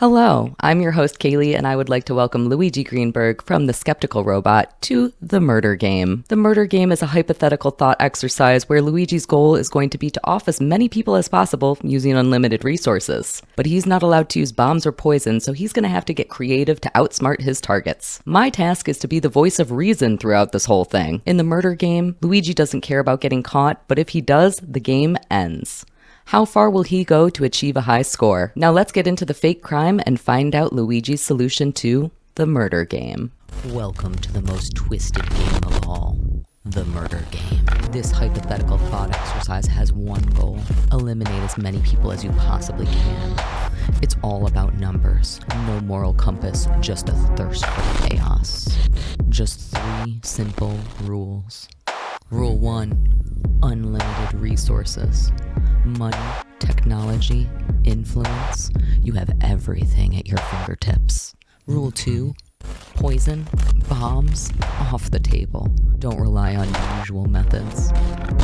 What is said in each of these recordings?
Hello, I'm your host Kaylee, and I would like to welcome Luigi Greenberg from The Skeptical Robot to The Murder Game. The Murder Game is a hypothetical thought exercise where Luigi's goal is going to be to off as many people as possible using unlimited resources. But he's not allowed to use bombs or poison, so he's going to have to get creative to outsmart his targets. My task is to be the voice of reason throughout this whole thing. In The Murder Game, Luigi doesn't care about getting caught, but if he does, the game ends. How far will he go to achieve a high score? Now let's get into the fake crime and find out Luigi's solution to the murder game. Welcome to the most twisted game of all, the murder game. This hypothetical thought exercise has one goal: eliminate as many people as you possibly can. It's all about numbers, no moral compass, just a thirst for chaos. Just 3 simple rules. Rule 1, unlimited resources. Money, technology, influence. You have everything at your fingertips. Rule 2, poison, bombs, off the table. Don't rely on usual methods.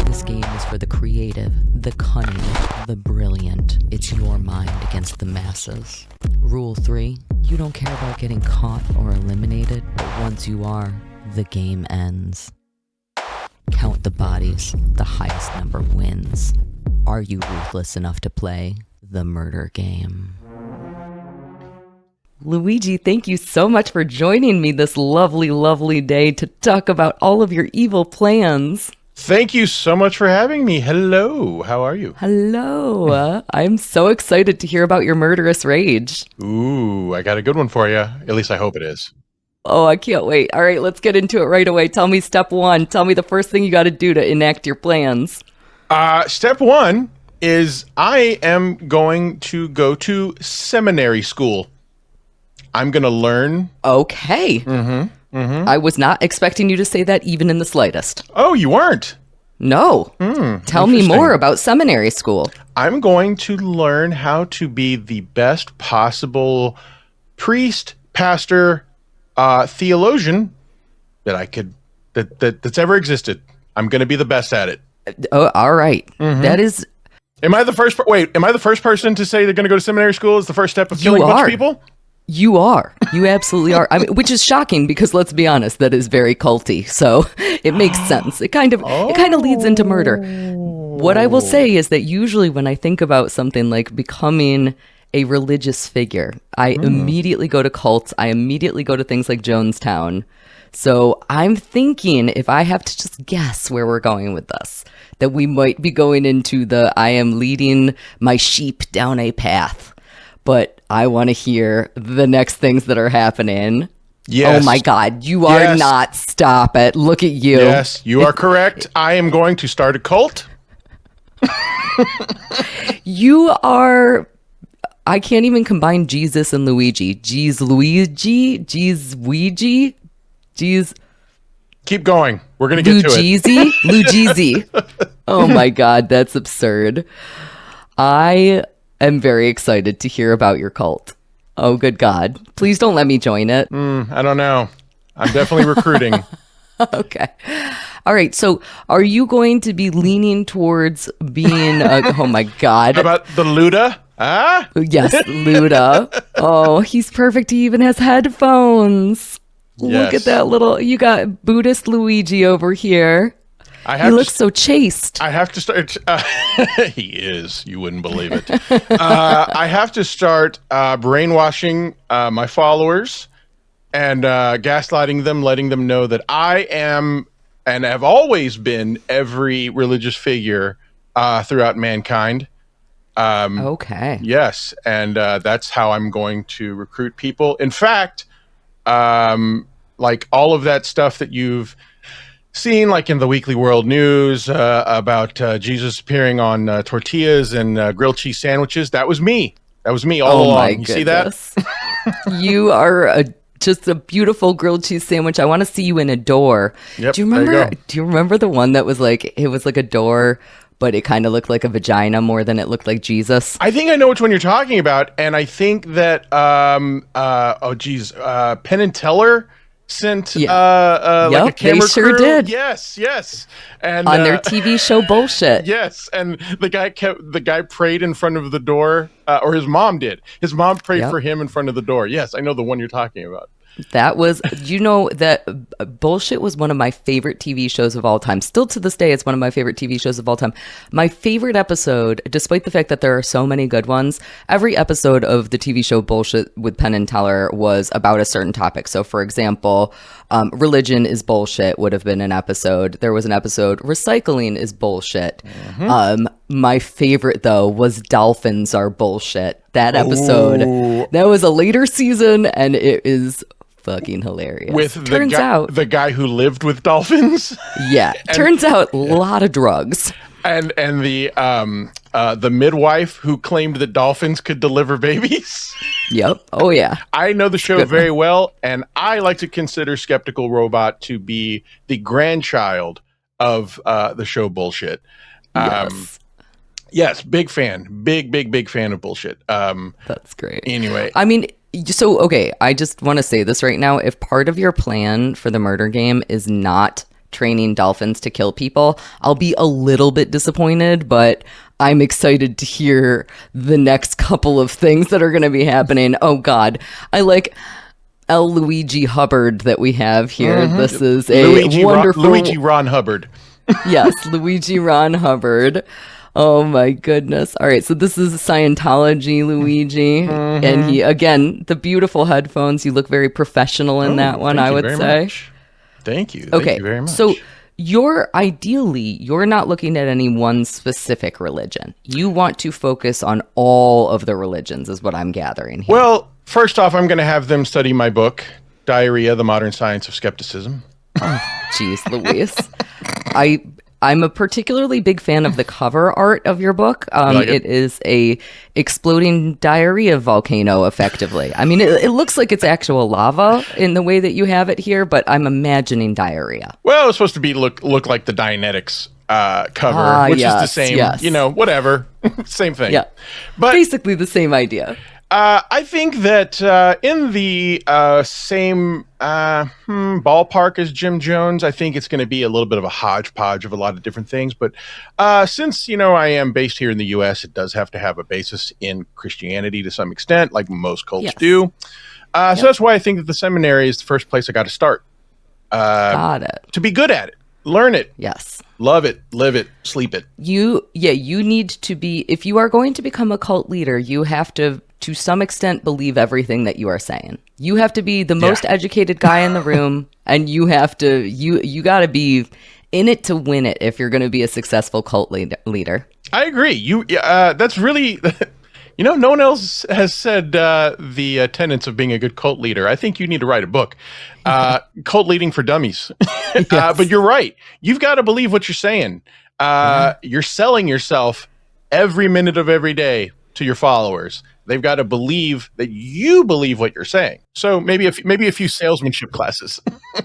This game is for the creative, the cunning, the brilliant. It's your mind against the masses. Rule 3, you don't care about getting caught or eliminated, but once you are, the game ends. Count the bodies, the highest number wins. Are you ruthless enough to play the murder game? Luigi, thank you so much for joining me this lovely, lovely day to talk about all of your evil plans. Thank you so much for having me. Hello, how are you? Hello. I'm so excited to hear about your murderous rage. Ooh, I got a good one for you. At least I hope it is. Oh, I can't wait. All right, let's get into it right away. Tell me step 1. Tell me the first thing you got to do to enact your plans. Step 1 is I am going to go to seminary school. I'm going to learn. Okay. I was not expecting you to say that even in the slightest. Oh, you weren't? No. Tell me more about seminary school. I'm going to learn how to be the best possible priest, pastor, theologian that's ever existed. I'm going to be the best at it. Oh, all right. That is. Am I the first? Am I the first person to say they're going to go to seminary school is the first step of killing a bunch of people? You are. You absolutely are. I mean, which is shocking because let's be honest, that is very culty. So it makes sense. It kind of leads into murder. What I will say is that usually when I think about something like becoming a religious figure, I immediately go to cults. I immediately go to things like Jonestown. So I'm thinking, if I have to just guess where we're going with this, that we might be going into the I am leading my sheep down a path. But I want to hear the next things that are happening. Yes. Oh my God, you are not. Stop it. Look at you. Yes, you are correct. I am going to start a cult. You are. I can't even combine Jesus and Luigi. Jeez Luigi. Jeez Ouija. Jeez. Keep going. We're going to get to it. Luigi. Oh my God, that's absurd. I am very excited to hear about your cult. Oh, good God. Please don't let me join it. I don't know. I'm definitely recruiting. Okay. All right. So are you going to be leaning towards being oh my God. How about the Luda? Ah? Yes, Luda. Oh, he's perfect. He even has headphones. Yes. Look at that little, you got Buddhist Luigi over here. He looks so chaste. I have to start. He is. You wouldn't believe it. I have to start brainwashing my followers and gaslighting them, letting them know that I am and have always been every religious figure throughout mankind. Okay. Yes. And that's how I'm going to recruit people. In fact, like all of that stuff that you've seen, like in the Weekly World News, about Jesus appearing on tortillas and grilled cheese sandwiches. That was me. That was me all along. You see that? You are just a beautiful grilled cheese sandwich. I want to see you in a door. Yep, do you remember the one that was like, it was like a door, but it kind of looked like a vagina more than it looked like Jesus? I think I know which one you're talking about. And I think that, Penn and Teller sent Yep, like a camera they sure crew. did. Yes. And On their TV show bullshit. Yes, and the guy prayed in front of the door, or his mom did. His mom prayed for him in front of the door. Yes, I know the one you're talking about. That was, that Bullshit was one of my favorite TV shows of all time. Still to this day, it's one of my favorite TV shows of all time. My favorite episode, despite the fact that there are so many good ones, every episode of the TV show Bullshit with Penn and Teller was about a certain topic. So, for example, religion is bullshit would have been an episode. There was an episode, recycling is bullshit. My favorite, though, was dolphins are bullshit. That episode, that was a later season, and it is fucking hilarious. With the guy who lived with dolphins. Yeah, turns out a lot of drugs. And the midwife who claimed that dolphins could deliver babies. Yep. Oh yeah. I know the show very well, and I like to consider Skeptical Robot to be the grandchild of the show Bullshit. Yes, big fan. Big fan of Bullshit. That's great. Anyway. I mean, so, okay, I just want to say this right now. If part of your plan for the murder game is not training dolphins to kill people, I'll be a little bit disappointed, but I'm excited to hear the next couple of things that are going to be happening. Oh, God. I like L. Luigi Hubbard that we have here. This is a wonderful... Luigi Ron Hubbard. Yes, Luigi Ron Hubbard. Oh my goodness. All right, so this is Scientology Luigi. And he, again, the beautiful headphones. You look very professional in that one, I would say. Much. Thank you. Okay, thank you very much. So you're not looking at any one specific religion. You want to focus on all of the religions, is what I'm gathering here. Well, first off, I'm going to have them study my book, Diarrhea, The Modern Science of Skepticism. Oh, jeez, Louise. I'm a particularly big fan of the cover art of your book. It is a exploding diarrhea volcano, effectively. I mean, it looks like it's actual lava in the way that you have it here, but I'm imagining diarrhea. Well, it's supposed to be look like the Dianetics cover, which is the same, whatever. Same thing. Yeah, but basically the same idea. I think that in the same ballpark as Jim Jones, I think it's going to be a little bit of a hodgepodge of a lot of different things. But since, I am based here in the U.S., it does have to have a basis in Christianity to some extent, like most cults do. So that's why I think that the seminary is the first place I got to start. Got it. To be good at it. Learn it. Yes. Love it. Live it. Sleep it. You need to be, if you are going to become a cult leader, you have to some extent, believe everything that you are saying. You have to be the most educated guy in the room, and you have to, you got to be in it to win it if you're going to be a successful cult leader. I agree. That's really, no one else has said the tenets of being a good cult leader. I think you need to write a book, Cult Leading for Dummies. Yes. But you're right. You've got to believe what you're saying. You're selling yourself every minute of every day to your followers. They've got to believe that you believe what you're saying. So maybe a few salesmanship classes.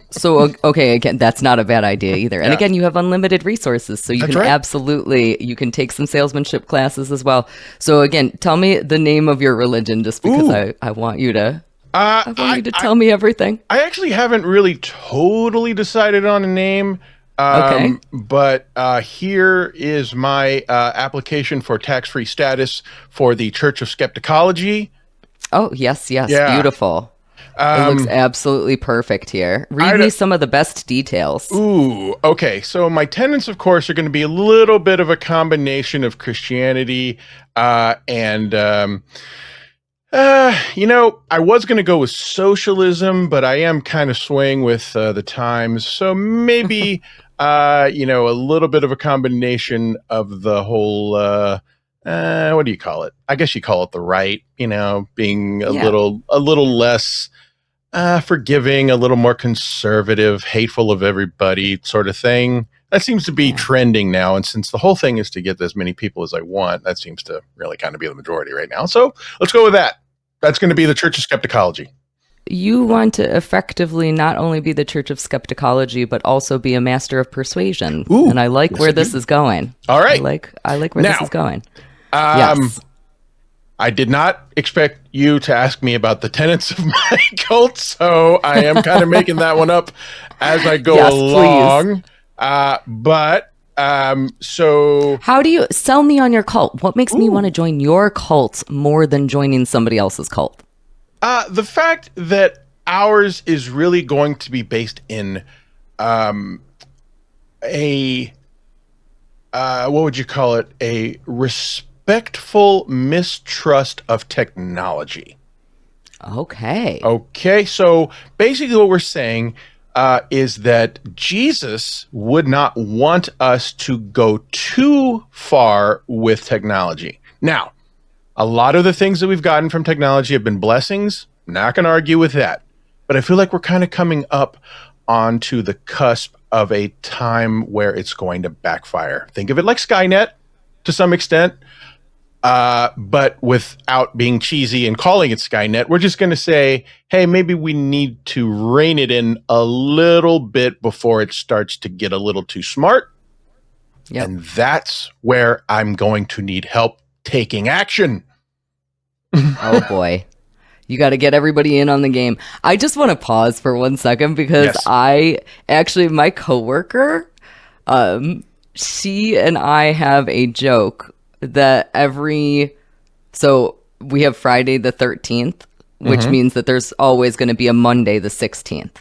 So, okay, again, that's not a bad idea either. And again, you have unlimited resources, so you you can take some salesmanship classes as well. So again, tell me the name of your religion, just because I want you to tell me everything. I actually haven't really totally decided on a name. But here is my application for tax-free status for the Church of Skepticology. Oh, yes, beautiful. It looks absolutely perfect here. Read me some of the best details. Ooh, okay. So my tenets, of course, are going to be a little bit of a combination of Christianity and I was going to go with socialism, but I am kind of swaying with the times. So maybe... a little bit of a combination of the whole, what do you call it? I guess you call it the right, being a little less forgiving, a little more conservative, hateful of everybody sort of thing. That seems to be trending now. And since the whole thing is to get as many people as I want, that seems to really kind of be the majority right now. So let's go with that. That's going to be the Church of Skepticology. You want to effectively not only be the Church of Skepticology, but also be a master of persuasion. Ooh, and I like where this is going. All right. I like where this is going. Yes. I did not expect you to ask me about the tenets of my cult, so I am kind of making that one up as I go along. So how do you sell me on your cult? What makes me want to join your cult more than joining somebody else's cult? The fact that ours is really going to be based in what would you call it? A respectful mistrust of technology. Okay. So basically what we're saying is that Jesus would not want us to go too far with technology. Now, a lot of the things that we've gotten from technology have been blessings. Not going to argue with that. But I feel like we're kind of coming up onto the cusp of a time where it's going to backfire. Think of it like Skynet to some extent, but without being cheesy and calling it Skynet. We're just going to say, hey, maybe we need to rein it in a little bit before it starts to get a little too smart. Yep. And that's where I'm going to need help taking action. Oh, boy. You got to get everybody in on the game. I just want to pause for 1 second because my coworker, she and I have a joke that so we have Friday the 13th, which means that there's always going to be a Monday the 16th.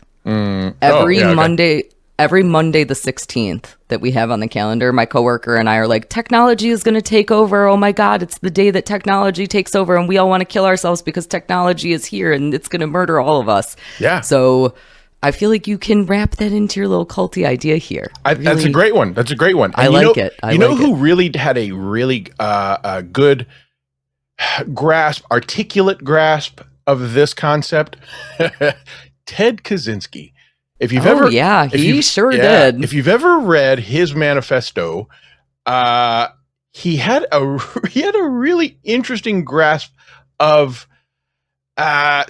Every Monday the 16th that we have on the calendar, my coworker and I are like, technology is going to take over. Oh my God, it's the day that technology takes over and we all want to kill ourselves because technology is here and it's going to murder all of us. Yeah. So I feel like you can wrap that into your little culty idea here. That's a great one. I like it. You know who really had a really good articulate grasp of this concept? Ted Kaczynski. If you've did. If you've ever read his manifesto, he had a really interesting grasp of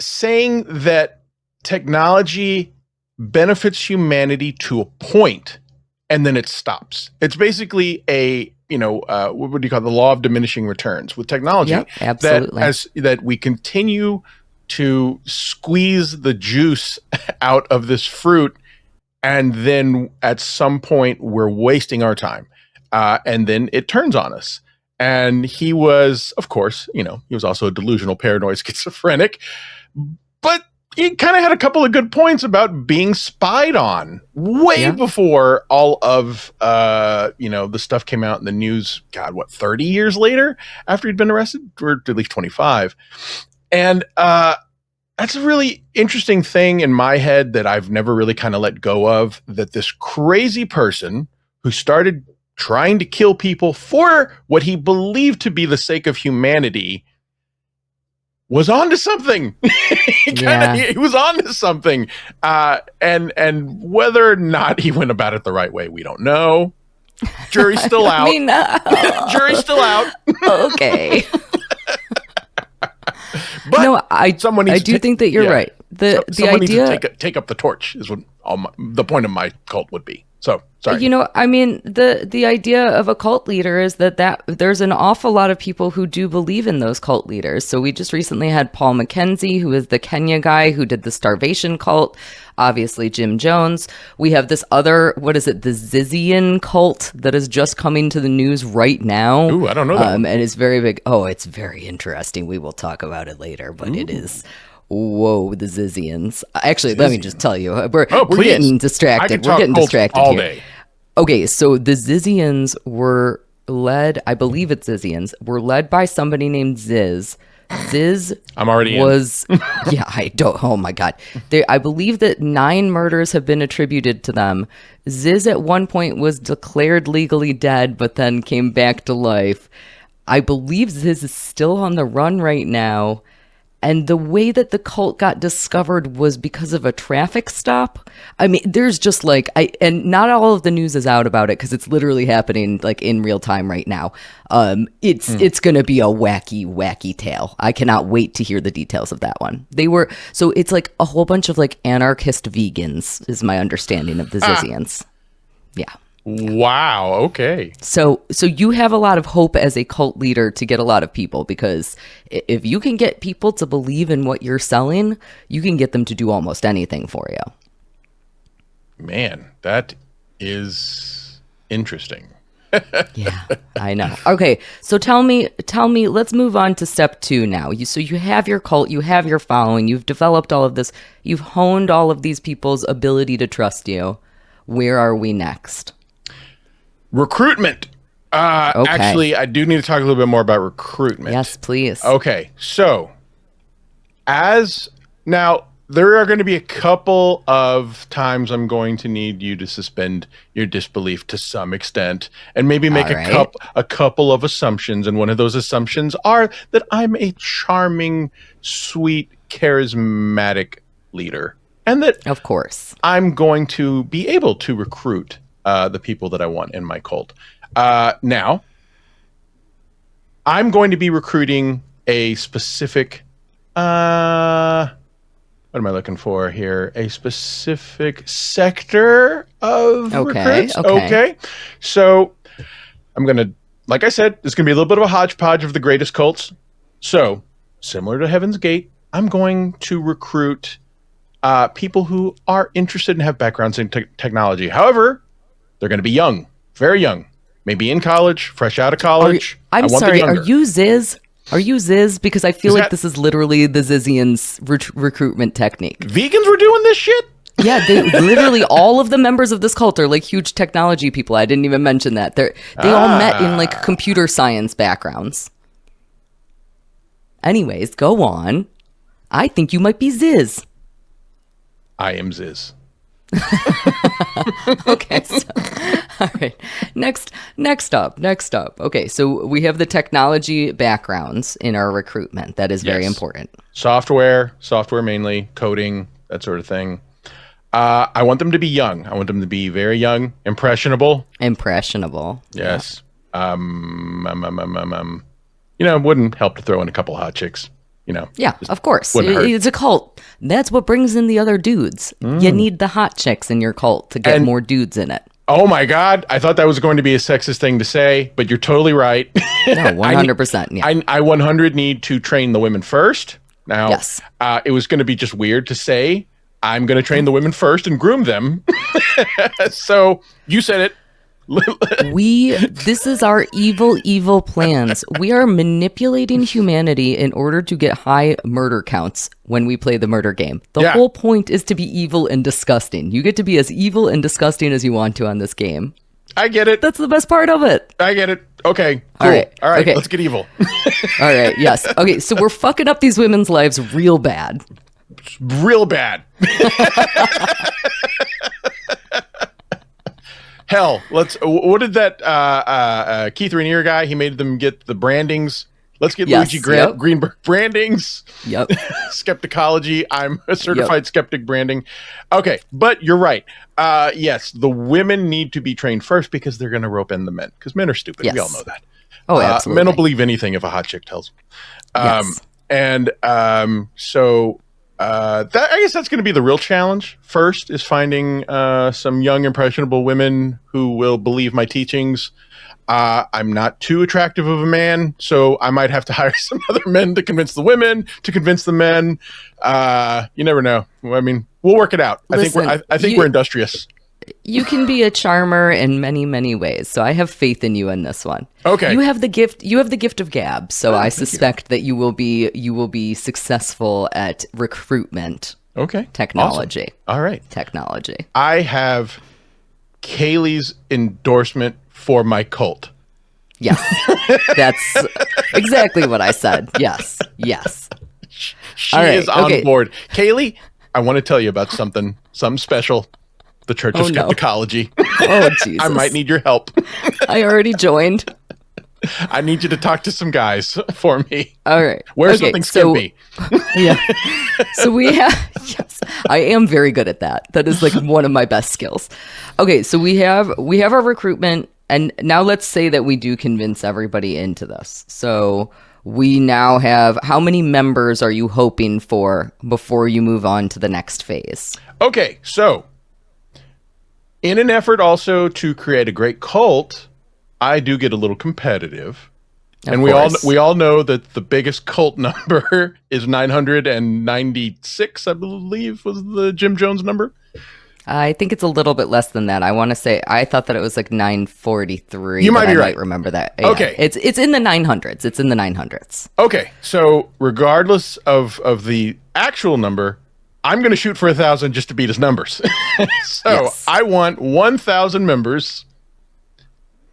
saying that technology benefits humanity to a point, and then it stops. It's basically what would you call the law of diminishing returns with technology? Yep, absolutely. That we continue to squeeze the juice out of this fruit, and then at some point we're wasting our time, and then it turns on us. And he was, of course, he was also a delusional, paranoid schizophrenic, but he kind of had a couple of good points about being spied on way before all of the stuff came out in the news. God, 30 years later after he'd been arrested, or at least 25. And that's a really interesting thing in my head that I've never really kind of let go of, that this crazy person who started trying to kill people for what he believed to be the sake of humanity was onto something. He was onto something. And whether or not he went about it the right way, we don't know. Jury's still out. Jury's still out. Okay. But I do think that you're right. The idea needs to take up the torch is what the point of my cult would be. So sorry. The idea of a cult leader is that there's an awful lot of people who do believe in those cult leaders. So we just recently had Paul McKenzie, who is the Kenya guy who did the starvation cult. Obviously, Jim Jones. We have this other, the Zizian cult that is just coming to the news right now. Ooh, I don't know that. And it's very big. Oh, it's very interesting. We will talk about it later, but it is. Whoa, the Zizians. Actually, let me just tell you, we're getting distracted. We're getting distracted all here. Day. Okay, so the Zizians were led, I believe it's Zizians, were led by somebody named Ziz. Ziz I'm already was, oh my God. I believe that 9 murders have been attributed to them. Ziz at one point was declared legally dead, but then came back to life. I believe Ziz is still on the run right now. And the way that the cult got discovered was because of a traffic stop. I mean, there's just and not all of the news is out about it because it's literally happening in real time right now. It's going to be a wacky tale. I cannot wait to hear the details of that one. So it's a whole bunch of anarchist vegans is my understanding of the Zizians. Yeah. Wow. Okay. So you have a lot of hope as a cult leader to get a lot of people, because if you can get people to believe in what you're selling, you can get them to do almost anything for you. Man, that is interesting. Yeah, I know. Okay, so tell me, let's move on to step 2 now. So you have your cult, you have your following, you've developed all of this, you've honed all of these people's ability to trust you. Where are we next? Recruitment. Okay. Actually, I do need to talk a little bit more about recruitment. Yes, please. Okay, so now there are going to be a couple of times I'm going to need you to suspend your disbelief to some extent and maybe make a couple of assumptions. And one of those assumptions are that I'm a charming, sweet, charismatic leader. And that, of course, I'm going to be able to recruit the people that I want in my cult. Now, I'm going to be recruiting a specific, what am I looking for here? A specific sector of recruits. Okay. So I'm going to, like I said, it's going to be a little bit of a hodgepodge of the greatest cults. So similar to Heaven's Gate, I'm going to recruit people who are interested and have backgrounds in technology. However, they're going to be young, very young, maybe in college, fresh out of college. I'm sorry, are you Ziz? Are you Ziz? Because I feel like this is literally the Zizians recruitment technique. Vegans were doing this shit? Yeah, they literally, all of the members of this cult are like huge technology people. I didn't even mention that. They all met in like computer science backgrounds. Anyways, go on. I think you might be Ziz. I am Ziz. Okay, so, all right. Next up. Okay, so we have the technology backgrounds in our recruitment. That is very important. Software mainly, coding, that sort of thing. I want them to be young. I want them to be very young, impressionable. Yes. Yeah. It wouldn't help to throw in a couple hot chicks. Yeah, of course. It's a cult. That's what brings in the other dudes. You need the hot chicks in your cult to get more dudes in it. Oh my God. I thought that was going to be a sexist thing to say, but you're totally right. No, 100%. Yeah. I 100 need to train the women first. Now, yes. It was going to be just weird to say, I'm going to train the women first and groom them. So you said it. This is our evil plans. We are manipulating humanity in order to get high murder counts when we play the murder game. The whole point is to be evil and disgusting. You get to be as evil and disgusting as you want to on this game. I get it. That's the best part of it. I get it. Okay, cool. All right, okay. Let's get evil. All right, yes. Okay, so we're fucking up these women's lives real bad. Real bad. Hell, what did that Keith Rainier guy, he made them get the brandings. Let's get Luigi Greenberg brandings. Yep. Skepticology. I'm a certified skeptic branding. Okay, but you're right. Yes, the women need to be trained first because they're going to rope in the men. Because men are stupid. Yes. We all know that. Oh, absolutely. Men will believe anything if a hot chick tells them. Yes. And so I guess that's going to be the real challenge. First is finding some young, impressionable women who will believe my teachings. I'm not too attractive of a man, so I might have to hire some other men to convince the women, to convince the men. You never know. I mean, we'll work it out. Listen, I think we're industrious. You can be a charmer in many, many ways. So I have faith in you in this one. Okay. You have the gift of gab. So I suspect that you will be successful at recruitment. Okay. Technology. Awesome. All right. Technology. I have Kaylee's endorsement for my cult. Yes. That's exactly what I said. Yes. She is on board. Kaylee, I want to tell you about something special. The Church of Skepticology. Oh, Jesus. I might need your help. I already joined. I need you to talk to some guys for me. All right. Where something should be. Yeah. So we have, yes, I am very good at that. That is like one of my best skills. Okay. So we have our recruitment, and now let's say that we do convince everybody into this. So we now have, how many members are you hoping for before you move on to the next phase? Okay. So In an effort also to create a great cult, I do get a little competitive. And we all know that the biggest cult number is 996, I believe, was the Jim Jones number. I think it's a little bit less than that. I want to say, I thought that it was like 943. You might be right. I might remember that. Yeah. Okay. It's in the 900s. It's in the 900s. Okay. So regardless of the actual number, I'm going to shoot for 1,000 just to beat his numbers. So yes. I want 1,000 members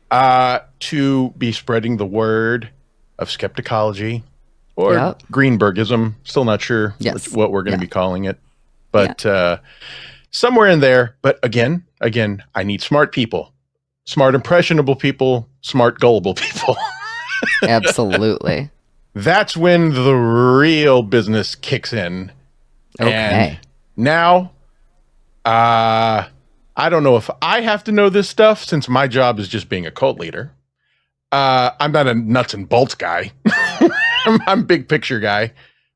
to be spreading the word of skepticology or Greenbergism. Still not sure what we're going to be calling it. But somewhere in there. But again, I need smart people. Smart, impressionable people. Smart, gullible people. Absolutely. That's when the real business kicks in. Okay. And now, I don't know if I have to know this stuff since my job is just being a cult leader. I'm not a nuts and bolts guy. I'm a big picture guy.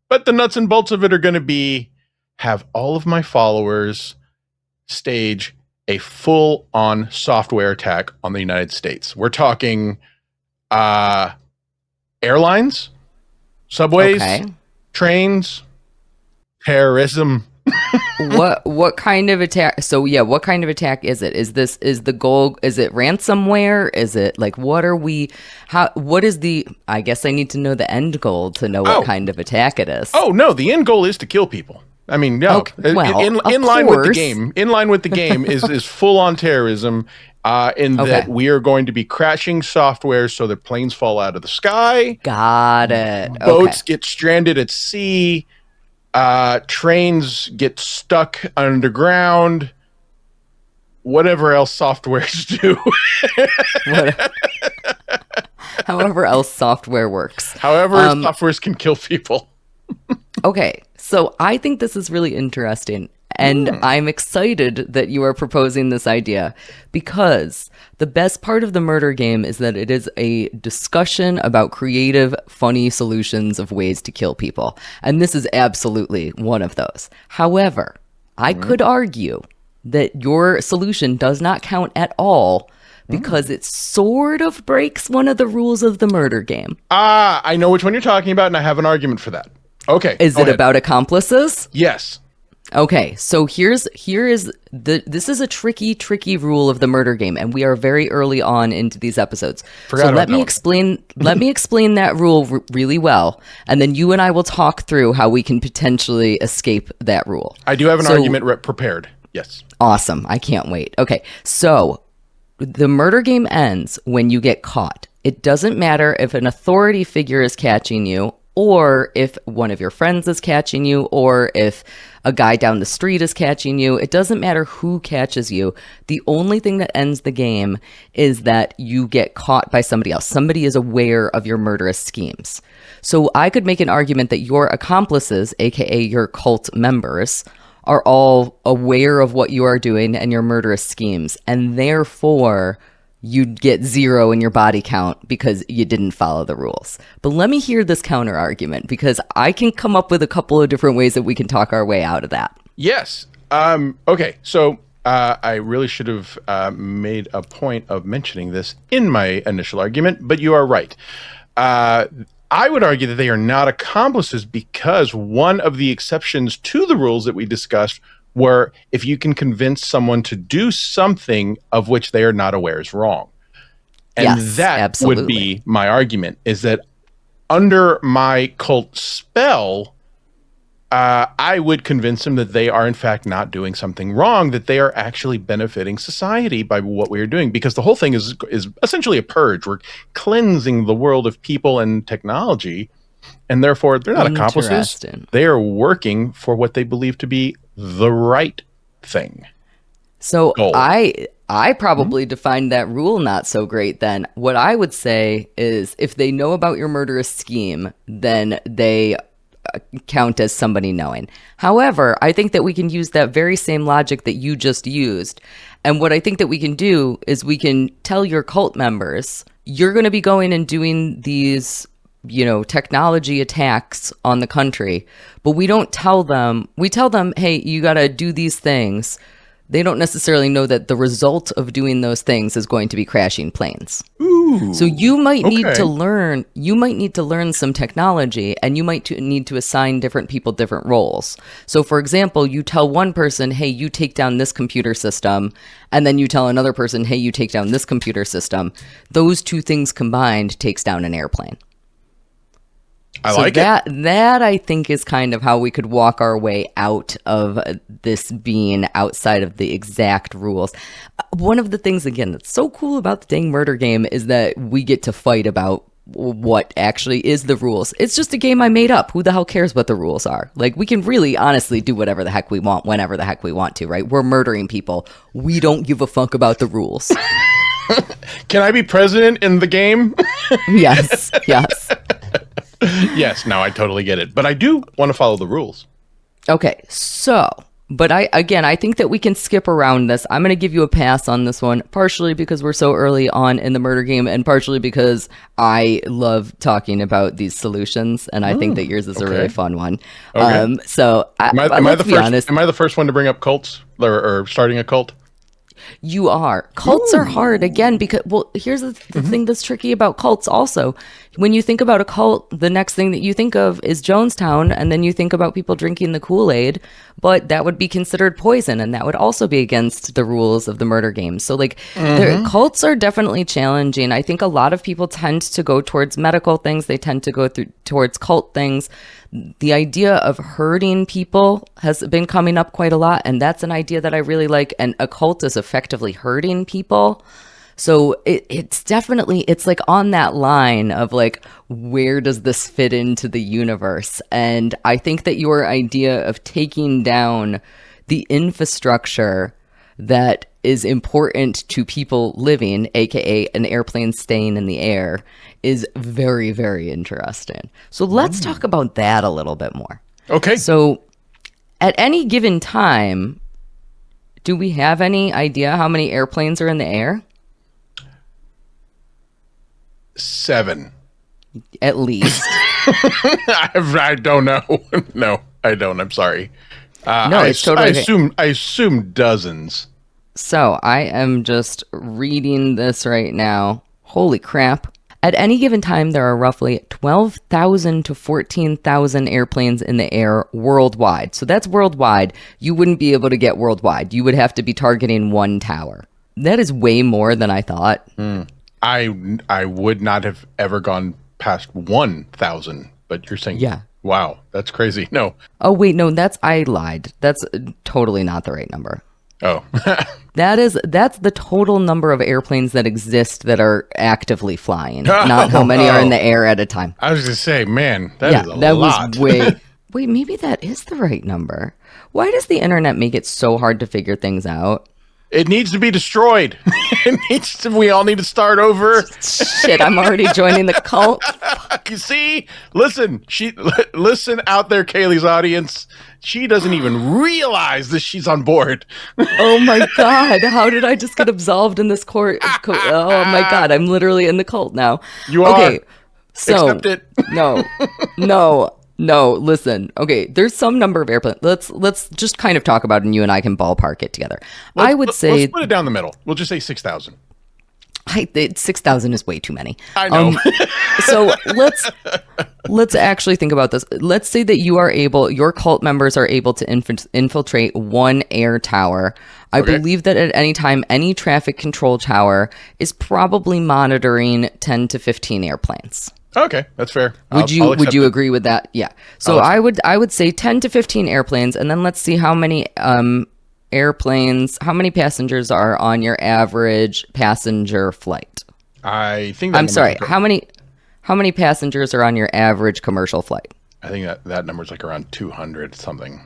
But the nuts and bolts of it are going to be have all of my followers stage a full-on software attack on the United States. We're talking airlines, subways, trains, terrorism. What kind of attack? So what kind of attack is it? Is the goal? Is it ransomware? Is it like what is the? I guess I need to know the end goal to know what kind of attack it is. Oh no, the end goal is to kill people. I mean, no. Okay, well, in line with the game. In line with the game is full on terrorism. That we are going to be crashing software so that planes fall out of the sky. Got it. Boats get stranded at sea. Trains get stuck underground. Whatever else softwares do. However else software works. However softwares can kill people. Okay, so I think this is really interesting. And I'm excited that you are proposing this idea because the best part of the murder game is that it is a discussion about creative, funny solutions of ways to kill people. And this is absolutely one of those. However, I could argue that your solution does not count at all because it sort of breaks one of the rules of the murder game. I know which one you're talking about, and I have an argument for that. Okay. Is it about accomplices? Yes. Okay, so this is a tricky rule of the murder game, and we are very early on into these episodes. Let me explain that rule really well, and then you and I will talk through how we can potentially escape that rule. I do have an argument prepared. Yes. Awesome. I can't wait. Okay, so the murder game ends when you get caught. It doesn't matter if an authority figure is catching you, or if one of your friends is catching you, or if a guy down the street is catching you. It doesn't matter who catches you. The only thing that ends the game is that you get caught by somebody else. Somebody is aware of your murderous schemes. So I could make an argument that your accomplices, aka your cult members, are all aware of what you are doing and your murderous schemes, and therefore you'd get 0 in your body count because you didn't follow the rules. But let me hear this counter argument because I can come up with a couple of different ways that we can talk our way out of that. Yes. Okay. So I really should have made a point of mentioning this in my initial argument, but you are right. I would argue that they are not accomplices because one of the exceptions to the rules that we discussed where if you can convince someone to do something of which they are not aware is wrong. And would be my argument, is that under my cult spell, I would convince them that they are in fact not doing something wrong, that they are actually benefiting society by what we are doing. Because the whole thing is essentially a purge. We're cleansing the world of people and technology, and therefore they're not accomplices. They are working for what they believe to be the right thing. So I probably defined that rule not so great then. What I would say is if they know about your murderous scheme, then they count as somebody knowing. However, I think that we can use that very same logic that you just used. And what I think that we can do is we can tell your cult members, you're going to be going and doing these technology attacks on the country, but we don't tell them, we tell them, hey, you got to do these things. They don't necessarily know that the result of doing those things is going to be crashing planes. Ooh, so you might need okay. to learn some technology, and you might need to assign different people different roles. So for example, you tell one person, hey, you take down this computer system, and then you tell another person, hey, you take down this computer system. Those two things combined takes down an airplane. I like it. That I think is kind of how we could walk our way out of this being outside of the exact rules. One of the things, again, that's so cool about the dang murder game is that we get to fight about what actually is the rules. It's just a game I made up. Who the hell cares what the rules are? Like, we can really honestly do whatever the heck we want, whenever the heck we want to, right? We're murdering people. We don't give a fuck about the rules. Can I be president in the game? Yes. Yes, no, I totally get it. But I do want to follow the rules. Okay, so, but I think that we can skip around this. I'm going to give you a pass on this one, partially because we're so early on in the murder game, and partially because I love talking about these solutions, and I think that yours is a really fun one. Okay. So, am I the first one to bring up cults or starting a cult? You are. Cults are hard, again, because, well, here's the thing that's tricky about cults also. When you think about a cult, the next thing that you think of is Jonestown, and then you think about people drinking the Kool-Aid, but that would be considered poison, and that would also be against the rules of the murder game. So, like, cults are definitely challenging. I think a lot of people tend to go towards medical things. They tend to go towards cult things. The idea of hurting people has been coming up quite a lot, and that's an idea that I really like, and a cult is effectively hurting people. So it's definitely, it's like on that line of like, where does this fit into the universe? And I think that your idea of taking down the infrastructure that is important to people living, aka an airplane staying in the air, is very, very interesting. So let's talk about that a little bit more. Okay. So at any given time, do we have any idea how many airplanes are in the air? 7. At least. I don't know. No, I don't. I'm sorry. No, it's totally I assume dozens. So I am just reading this right now. Holy crap. At any given time, there are roughly 12,000 to 14,000 airplanes in the air worldwide. So that's worldwide. You wouldn't be able to get worldwide. You would have to be targeting one tower. That is way more than I thought. I would not have ever gone past 1,000, but you're saying, yeah. Wow, that's crazy. No. Oh, wait, no, I lied. That's totally not the right number. Oh. That's the total number of airplanes that exist that are actively flying, not how many are in the air at a time. I was going to say, man, that is a lot. Was wait, maybe that is the right number. Why does the internet make it so hard to figure things out? It needs to be destroyed. We all need to start over. Shit, I'm already joining the cult. You see? Listen out there, Kaylee's audience. She doesn't even realize that she's on board. Oh my God. How did I just get absolved in this court? Oh my God. I'm literally in the cult now. You are. Okay. So, accept it. No, listen. Okay, there's some number of airplanes. Let's just kind of talk about it, and you and I can ballpark it together. Let's split it down the middle. We'll just say 6,000. 6,000 is way too many. I know. So let's actually think about this. Let's say that your cult members are able to infiltrate one air tower. I believe that at any time, any traffic control tower is probably monitoring 10 to 15 airplanes. Okay, that's fair. Would you agree with that? Yeah. So I would say 10 to 15 airplanes, and then let's see how many airplanes, how many passengers are on your average passenger flight. I think I'm sorry, how many passengers are on your average commercial flight? I think that number's like around 200 something.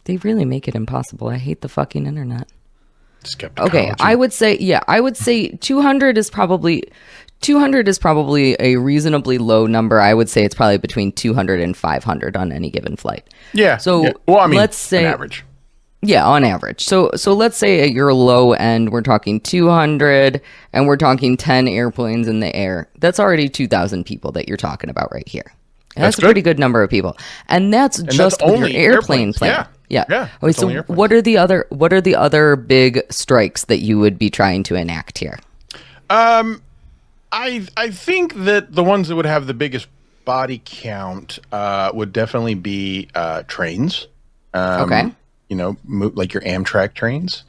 They really make it impossible. I hate the fucking internet. Skepticology. Okay, I would say 200 is probably a reasonably low number. I would say it's probably between 200 and 500 on any given flight. Yeah. So yeah. Well, I mean, let's say on average. Yeah, on average. So let's say at your low end, we're talking 200 and we're talking 10 airplanes in the air. That's already 2,000 people that you're talking about right here. That's a pretty good number of people. And that's just with your airplane plan. Yeah. Yeah, Okay, it's so only airplanes. what are the other big strikes that you would be trying to enact here? I think that the ones that would have the biggest body count would definitely be trains. Okay. Like your Amtrak trains.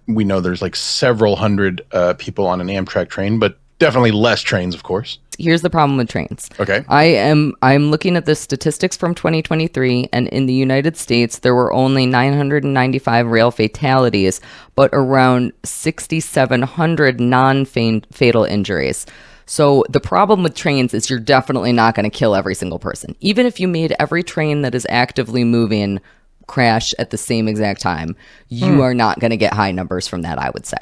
We know there's like several hundred people on an Amtrak train, but definitely less trains, of course. Here's the problem with trains. Okay. I'm looking at the statistics from 2023, and in the United States there were only 995 rail fatalities, but around 6,700 non-fatal injuries. So the problem with trains is you're definitely not going to kill every single person. Even if you made every train that is actively moving crash at the same exact time, you are not going to get high numbers from that, I would say.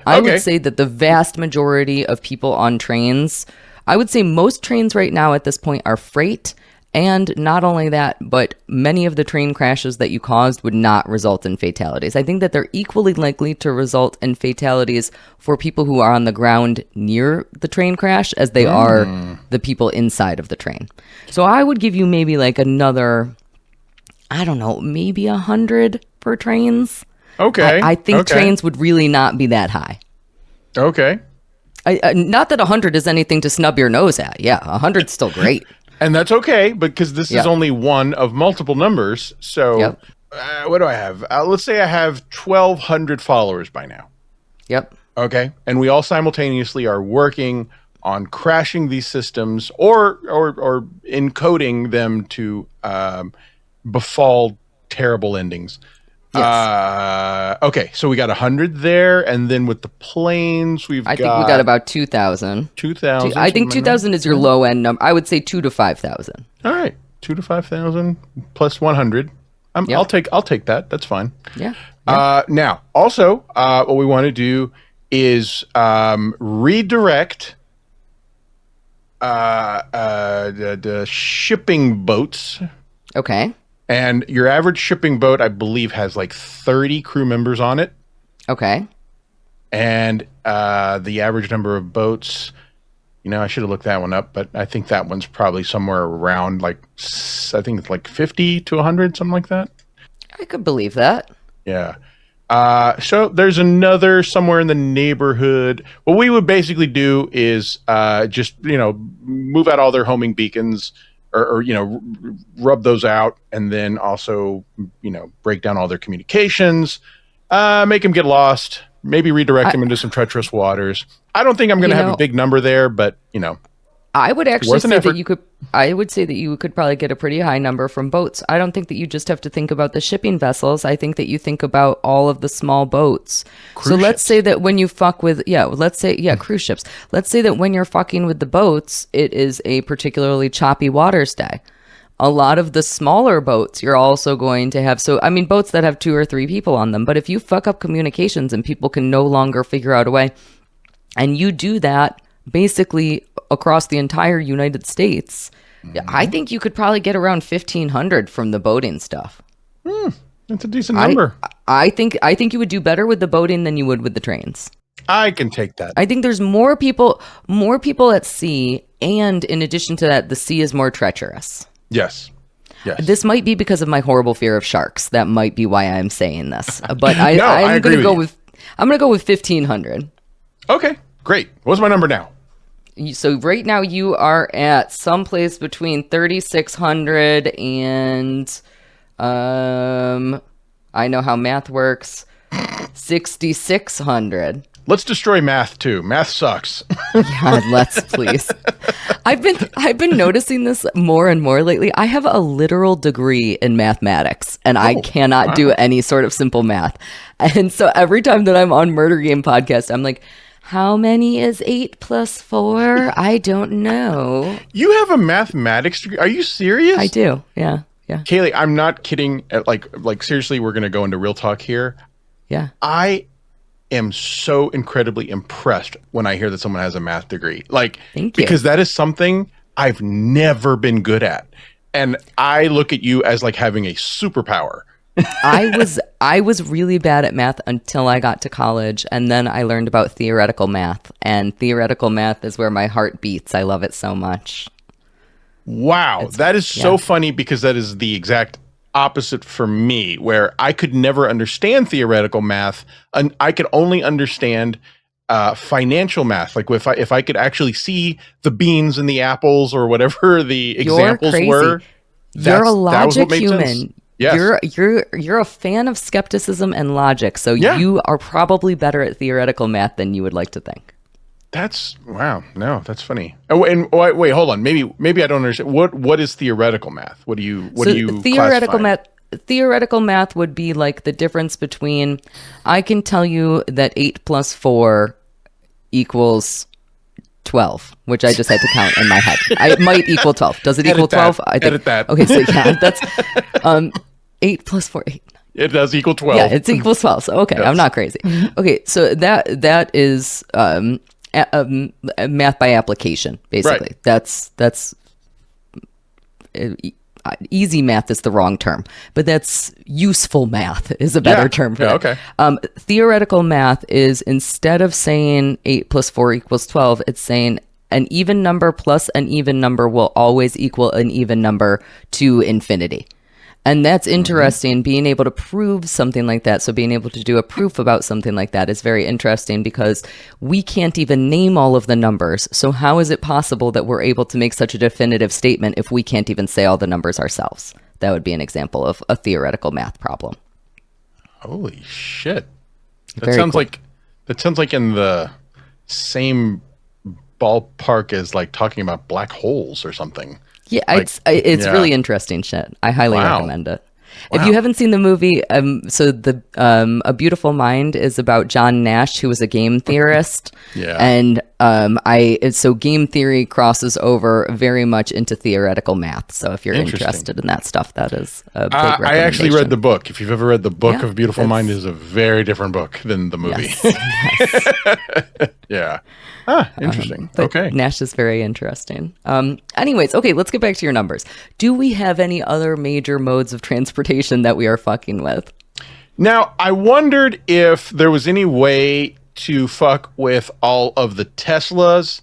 I Okay. would say that the vast majority of people on trains, I would say most trains right now at this point are freight. And not only that, but many of the train crashes that you caused would not result in fatalities. I think that they're equally likely to result in fatalities for people who are on the ground near the train crash as they are the people inside of the train. So I would give you maybe like another, I don't know, maybe 100 for trains. Okay. I think okay. trains would really not be that high. Okay. Not that 100 is anything to snub your nose at. Yeah, 100's still great. And that's okay, because this Yeah. is only one of multiple numbers. So Yep. what do I have? Let's say I have 1,200 followers by now. Yep. Okay. And we all simultaneously are working on crashing these systems or encoding them to befall terrible endings. Yes. Okay. So we got 100 there. And then with the planes, I think we got about 2,000. 2,000. I think 2,000 is your low end number. I would say 2 to 5,000. All right. 2 to 5,000 plus 100. Yep. I'll take that. That's fine. Yeah. Now, also, what we want to do is redirect the shipping boats. Okay. And your average shipping boat, I believe, has like 30 crew members on it. Okay. And the average number of boats, I should have looked that one up, but I think that one's probably somewhere around I think it's like 50 to 100, something like that. I could believe that. Yeah. So there's another somewhere in the neighborhood. What we would basically do is just, move out all their homing beacons or rub those out, and then also, break down all their communications, make them get lost, maybe redirect them into some treacherous waters. I don't think I'm going to have a big number there, but, I would actually worth an say effort. that you could. I would say that you could probably get a pretty high number from boats. I don't think that you just have to think about the shipping vessels. I think that you think about all of the small boats. So let's say that when you fuck with, cruise ships. Let's say that when you're fucking with the boats, it is a particularly choppy waters day. A lot of the smaller boats, you're also going to have, boats that have 2 or 3 people on them. But if you fuck up communications and people can no longer figure out a way, and you do that basically across the entire United States, I think you could probably get around 1,500 from the boating stuff. That's a decent number. I think you would do better with the boating than you would with the trains. I can take that. I think there's more people at sea, and in addition to that, the sea is more treacherous. Yes. This might be because of my horrible fear of sharks. That might be why I'm saying this. But I'm agree going to with you. I'm going to go with 1,500. Okay, great. What's my number now? So right now you are at someplace between 3,600 and I know how math works, 6,600. Let's destroy math too. Math sucks. God, let's please. I've been noticing this more and more lately. I have a literal degree in mathematics, and I cannot do any sort of simple math. And so every time that I'm on Murder Game Podcast, I'm like, how many is 8 plus 4? I don't know. You have a mathematics degree? Are you serious? I do. Yeah. Kaylee, I'm not kidding. Like seriously, we're going to go into real talk here. Yeah. I am so incredibly impressed when I hear that someone has a math degree. Thank you. Because that is something I've never been good at. And I look at you as like having a superpower. I was really bad at math until I got to college, and then I learned about theoretical math, and theoretical math is where my heart beats. I love it so much. Wow, that is so funny, because that is the exact opposite for me, where I could never understand theoretical math, and I could only understand financial math. Like if I could actually see the beans and the apples or whatever the examples were, you're a that was what logic made sense. human. Yes. You're a fan of skepticism and logic, so you are probably better at theoretical math than you would like to think. That's wow. No, that's funny. Oh, and wait, hold on. Maybe I don't understand. What is theoretical math? What do you theoretical classify? math? Theoretical math would be like the difference between I can tell you that 8 plus 4 equals 12, which I just had to count in my head. It might equal 12. Does it equal 12? I think. Edit that. Okay, so yeah, that's 8 plus 4, 8. It does equal 12. Yeah, it equals 12. So okay, Yes. I'm not crazy. Okay, so that is math by application, basically. Right. That's easy math is the wrong term, but that's useful math is a better term for that. Okay. Theoretical math is, instead of saying 8 plus 4 equals 12, it's saying an even number plus an even number will always equal an even number to infinity. And that's interesting, being able to prove something like that. So being able to do a proof about something like that is very interesting, because we can't even name all of the numbers. So how is it possible that we're able to make such a definitive statement if we can't even say all the numbers ourselves? That would be an example of a theoretical math problem. Holy shit. That Very sounds cool. like in the same ballpark as like talking about black holes or something. Yeah, Like, it's yeah. really interesting shit. I highly Wow. recommend it. If you haven't seen the movie, so the A Beautiful Mind is about John Nash, who was a game theorist. Yeah. And so game theory crosses over very much into theoretical math. So if you're Interesting. interested in that stuff, that is a big I actually read the recommendation. book. If you've ever read the book Yeah, of Beautiful Mind, that's- is a very different book than the movie. Yes. Yeah. Interesting. But Okay. Nash is very interesting. Anyways, okay, let's get back to your numbers. Do we have any other major modes of transportation that we are fucking with? Now, I wondered if there was any way to fuck with all of the Teslas.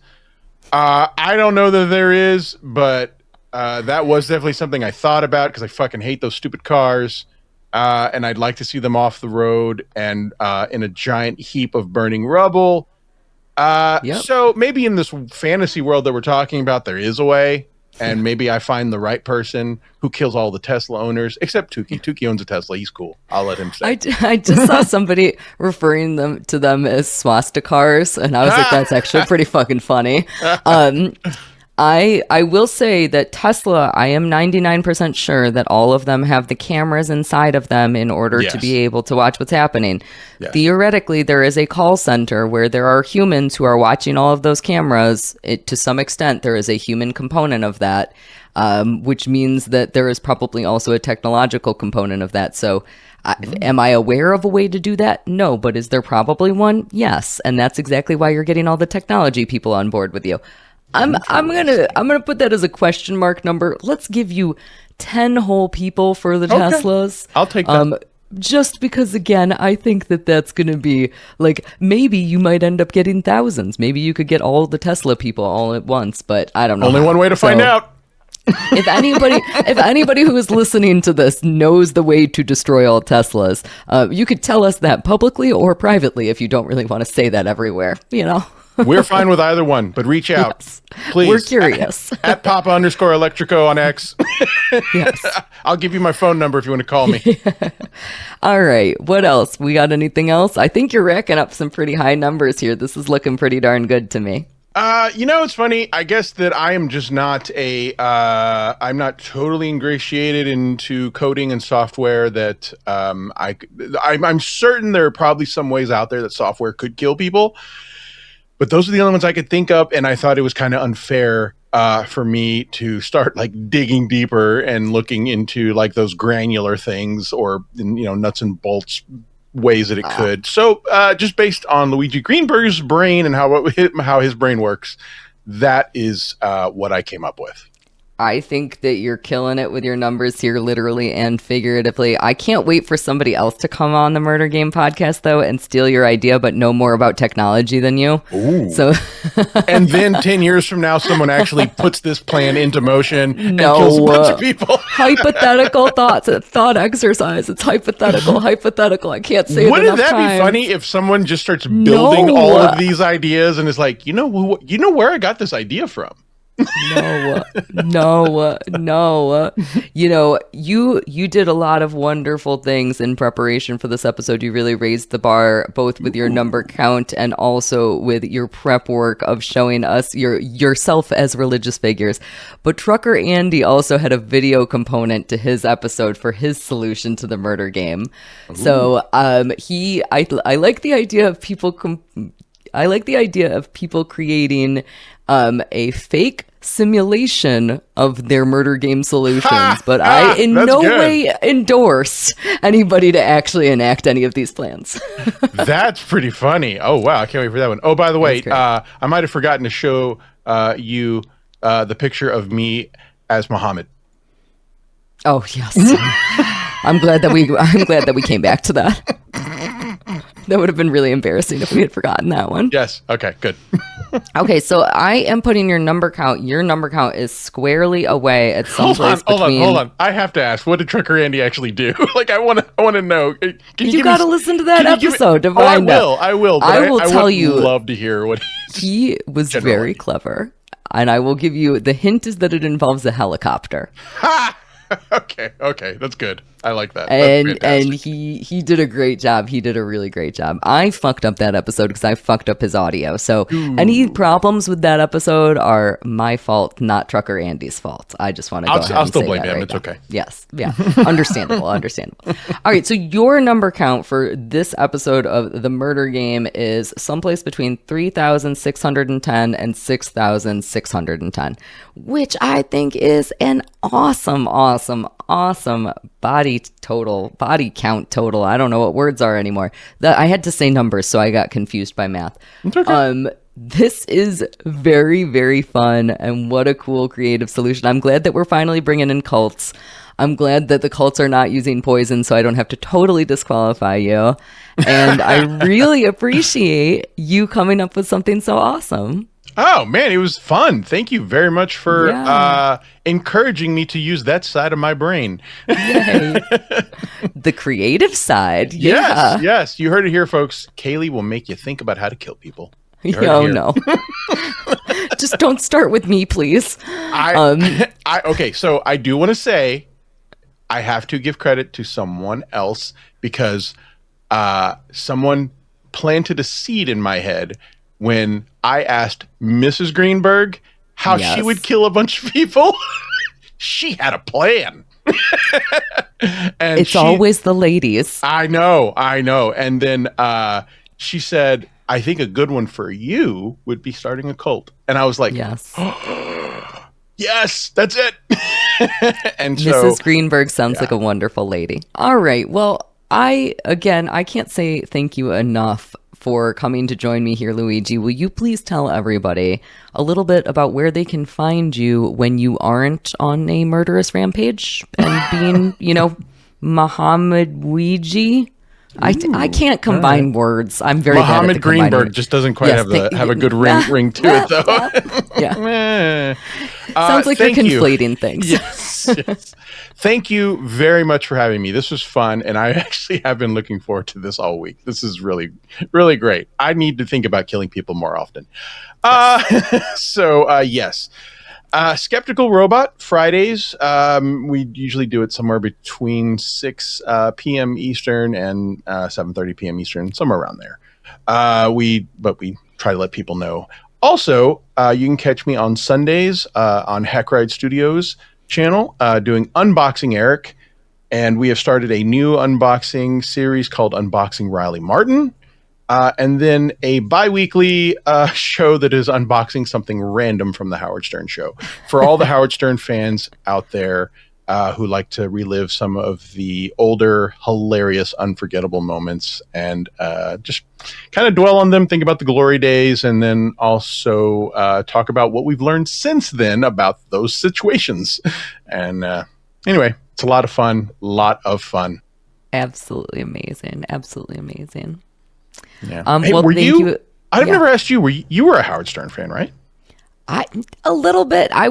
I don't know that there is, but that was definitely something I thought about, because I fucking hate those stupid cars. And I'd like to see them off the road and in a giant heap of burning rubble. Yep. So maybe in this fantasy world that we're talking about, there is a way. And maybe I find the right person who kills all the Tesla owners, except Tukey. Tukey owns a Tesla. He's cool. I'll let him stay. I just saw somebody referring to them as swastikars, and I was like, that's actually pretty fucking funny. I will say that Tesla, I am 99% sure that all of them have the cameras inside of them in order Yes. to be able to watch what's happening. Yes. Theoretically, there is a call center where there are humans who are watching all of those cameras. To some extent, there is a human component of that, which means that there is probably also a technological component of that. So am I aware of a way to do that? No, but is there probably one? Yes. And that's exactly why you're getting all the technology people on board with you. I'm gonna put that as a question mark number. Let's give you 10 whole people for the Teslas. I'll take that. Just because, again, I think that that's gonna be like, maybe you might end up getting thousands. Maybe you could get all the Tesla people all at once, but I don't know. Only one way to find out. If anybody who is listening to this knows the way to destroy all Teslas, you could tell us that publicly or privately if you don't really want to say that everywhere, you know. We're fine with either one, but reach out. Yes. Please. We're curious. At Papa_Electrico on X. Yes. I'll give you my phone number if you want to call me. All right. What else? We got anything else? I think you're racking up some pretty high numbers here. This is looking pretty darn good to me. It's funny. I guess that I am just not I'm not totally ingratiated into coding and software that, I'm certain there are probably some ways out there that software could kill people, but those are the only ones I could think of. And I thought it was kind of unfair, for me to start like digging deeper and looking into like those granular things or, nuts and bolts ways that it could. So just based on Luigi Greenberg's brain and how his brain works, that is what I came up with. I think that you're killing it with your numbers here, literally and figuratively. I can't wait for somebody else to come on the Murder Game podcast, though, and steal your idea, but know more about technology than you. Ooh. So, and then 10 years from now, someone actually puts this plan into motion and kills a bunch of people. Hypothetical thought exercise. It's hypothetical. I can't say it Wouldn't enough that times. be funny if someone just starts building all of these ideas and is like, you know where I got this idea from? No. You know, you did a lot of wonderful things in preparation for this episode. You really raised the bar, both with your number count and also with your prep work of showing us yourself as religious figures. But Trucker Andy also had a video component to his episode for his solution to the murder game. Ooh. So I like the idea of people creating a fake simulation of their murder game solutions, but I in no way endorse anybody to actually enact any of these plans. That's pretty funny. Oh, wow. I can't wait for that one. Oh, by the way, I might have forgotten to show you the picture of me as Muhammad. Oh, yes. I'm glad that we came back to that. That would have been really embarrassing if we had forgotten that one. Yes. Okay, good. Okay, so I am putting your number count. Your number count is squarely away at some place between... Hold on. I have to ask, what did Trucker Andy actually do? Like, I want to know. You got to listen to that episode to find out. I will. I will tell you. I would love to hear what he was very clever. And I will give you, the hint is that it involves a helicopter. Ha! Okay, that's good. I like that. And he did a great job. He did a really great job. I fucked up that episode because I fucked up his audio. So any problems with that episode are my fault, not Trucker Andy's fault. I just want to go ahead I'll and still say blame that him. right It's now. okay. Yes. Yeah. Understandable. All right. So your number count for this episode of The Murder Game is someplace between 3,610 and 6,610, which I think is an awesome body count total. I don't know what words are anymore. I had to say numbers, so I got confused by math. Okay. This is very, very fun, and what a cool creative solution. I'm glad that we're finally bringing in cults. I'm glad that the cults are not using poison, so I don't have to totally disqualify you. And I really appreciate you coming up with something so awesome. Oh, man, it was fun. Thank you very much for encouraging me to use that side of my brain. Yay. The creative side. Yeah. Yes. You heard it here, folks. Kaylee will make you think about how to kill people. Oh, no. Just don't start with me, please. Okay, so I do want to say I have to give credit to someone else because someone planted a seed in my head when I asked Mrs. Greenberg how she would kill a bunch of people. She had a plan. And it's always the ladies. I know. And then she said, I think a good one for you would be starting a cult. And I was like, yes, that's it. And Mrs. Greenberg sounds like a wonderful lady. All right. Well, I can't say thank you enough for coming to join me here, Luigi. Will you please tell everybody a little bit about where they can find you when you aren't on a murderous rampage and being, Muhammad Ouija? I can't combine words. I'm very bad at the Greenberg just doesn't quite have a good ring to it, though. Yeah. Sounds like you're conflating things. Yes. Thank you very much for having me. This was fun, and I actually have been looking forward to this all week. This is really, really great. I need to think about killing people more often. Yes. Skeptical Robot, Fridays. We usually do it somewhere between 6 p.m. Eastern and 7:30 p.m. Eastern, somewhere around there. We try to let people know. Also, you can catch me on Sundays on Hack Ride Studios channel doing Unboxing Eric, and we have started a new unboxing series called Unboxing Riley Martin. And then a bi-weekly show that is unboxing something random from the Howard Stern show. For all the Howard Stern fans out there, who like to relive some of the older, hilarious, unforgettable moments and just kind of dwell on them, think about the glory days, and then also talk about what we've learned since then about those situations. And anyway, it's a lot of fun. Absolutely amazing. Absolutely amazing. Yeah. Hey, well, thank you. I've never asked you. You were a Howard Stern fan, right? A little bit. I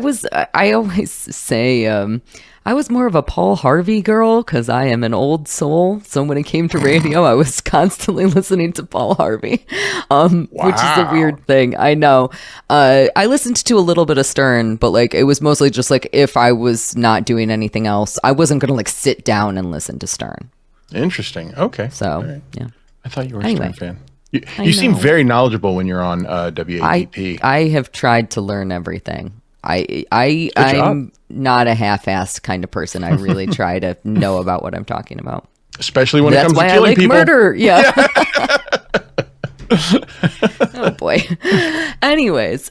always say I was more of a Paul Harvey girl because I am an old soul. So when it came to radio, I was constantly listening to Paul Harvey, which is a weird thing. I know. I listened to a little bit of Stern, but like it was mostly just like if I was not doing anything else, I wasn't going to like sit down and listen to Stern. Interesting. Okay. So, right. Yeah. I thought you were a Stern fan. You seem very knowledgeable when you're on WATP. I have tried to learn everything. I'm not a half-assed kind of person. I really try to know about what I'm talking about. Especially when it comes to killing people. Murder. Yeah. Oh boy. Anyways,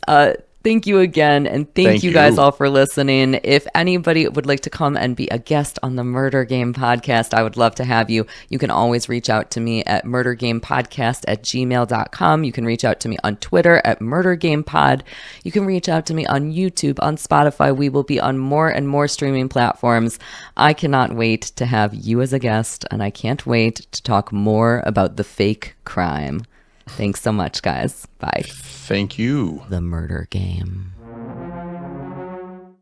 thank you again, and thank you guys all for listening. If anybody would like to come and be a guest on the Murder Game Podcast, I would love to have you. You can always reach out to me at murdergamepodcast@gmail.com. You can reach out to me on Twitter at murdergamepod. You can reach out to me on YouTube, on Spotify. We will be on more and more streaming platforms. I cannot wait to have you as a guest, and I can't wait to talk more about the fake crime. Thanks so much, guys. Bye. Thank you. The Murder Game.